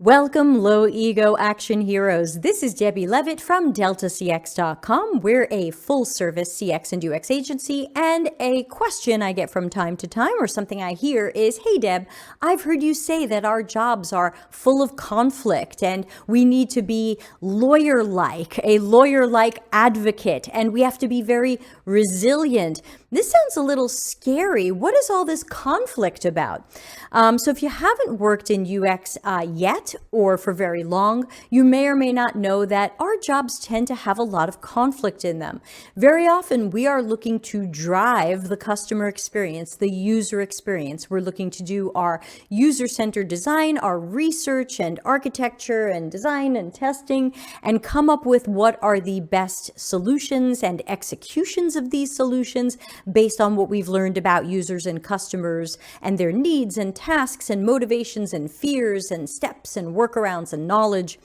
Welcome, low ego action heroes. This is Debbie Levitt from DeltaCX.com. We're a full service CX and UX agency, and a question I get from time to time, or something I hear, is, hey Deb, I've heard you say that our jobs are full of conflict and we need to be lawyer-like, a lawyer-like advocate, and we have to be very resilient. This sounds a little scary. What is all this conflict about? So if you haven't worked in UX yet or for very long, you may or may not know that our jobs tend to have a lot of conflict in them. Very often we are looking to drive the customer experience, the user experience. We're looking to do our user-centered design, our research and architecture and design and testing, and come up with what are the best solutions and executions of these solutions based on what we've learned about users and customers and their needs and tasks and motivations and fears and steps and workarounds and knowledge.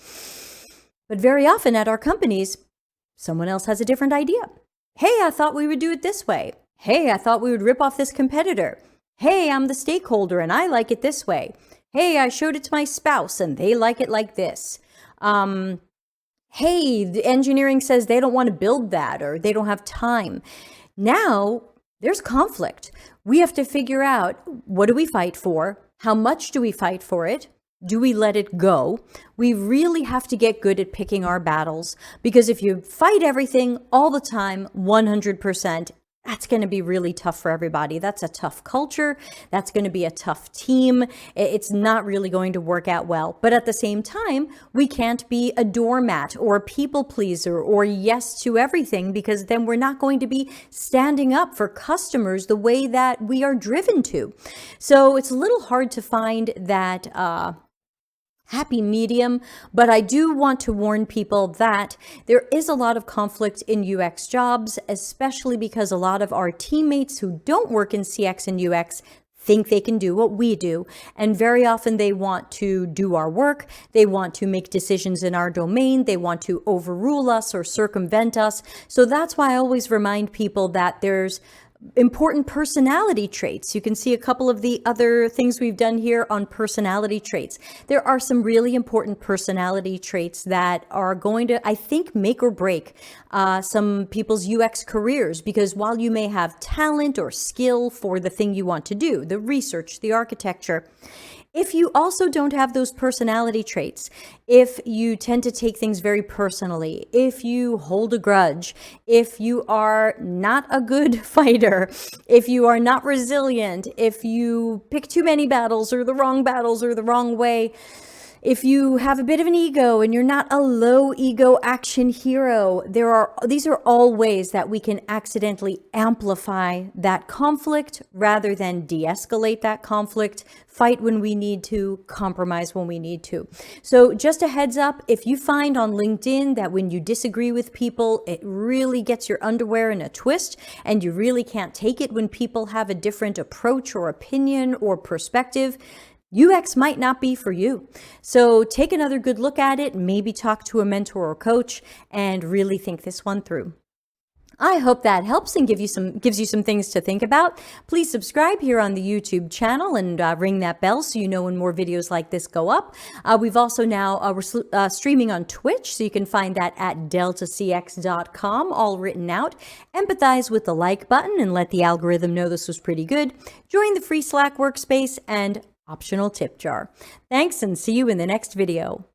But very often at our companies, someone else has a different idea. Hey, I thought we would do it this way. Hey, I thought we would rip off this competitor. Hey, I'm the stakeholder and I like it this way. Hey, I showed it to my spouse and they like it like this. Hey, the engineering says they don't want to build that or they don't have time. Now, there's conflict. We have to figure out, what do we fight for? How much do we fight for it? Do we let it go? We really have to get good at picking our battles, because if you fight everything all the time, 100%, that's going to be really tough for everybody. That's a tough culture. That's going to be a tough team. It's not really going to work out well. But at the same time, we can't be a doormat or a people pleaser or yes to everything, because then we're not going to be standing up for customers the way that we are driven to. So it's a little hard to find that happy medium, but I do want to warn people that there is a lot of conflict in UX jobs, especially because a lot of our teammates who don't work in CX and UX think they can do what we do. And very often they want to do our work. They want to make decisions in our domain. They want to overrule us or circumvent us. So that's why I always remind people that there's important personality traits. You can see a couple of the other things we've done here on personality traits. There are some really important personality traits that are going to, I think, make or break some people's UX careers, because while you may have talent or skill for the thing you want to do, the research, the architecture, if you also don't have those personality traits, if you tend to take things very personally, if you hold a grudge, if you are not a good fighter, if you are not resilient, if you pick too many battles or the wrong way, if you have a bit of an ego and you're not a low ego action hero, these are all ways that we can accidentally amplify that conflict rather than de-escalate that conflict, fight when we need to, compromise when we need to. So just a heads up, if you find on LinkedIn that when you disagree with people, it really gets your underwear in a twist and you really can't take it when people have a different approach or opinion or perspective, UX might not be for you. So take another good look at it, maybe talk to a mentor or coach, and really think this one through. I hope that helps and gives you some things to think about. Please subscribe here on the YouTube channel and ring that bell so you know when more videos like this go up. We've also now, we're streaming on Twitch, so you can find that at deltacx.com, all written out. Empathize with the like button and let the algorithm know this was pretty good. Join the free Slack workspace and optional tip jar. Thanks, and see you in the next video.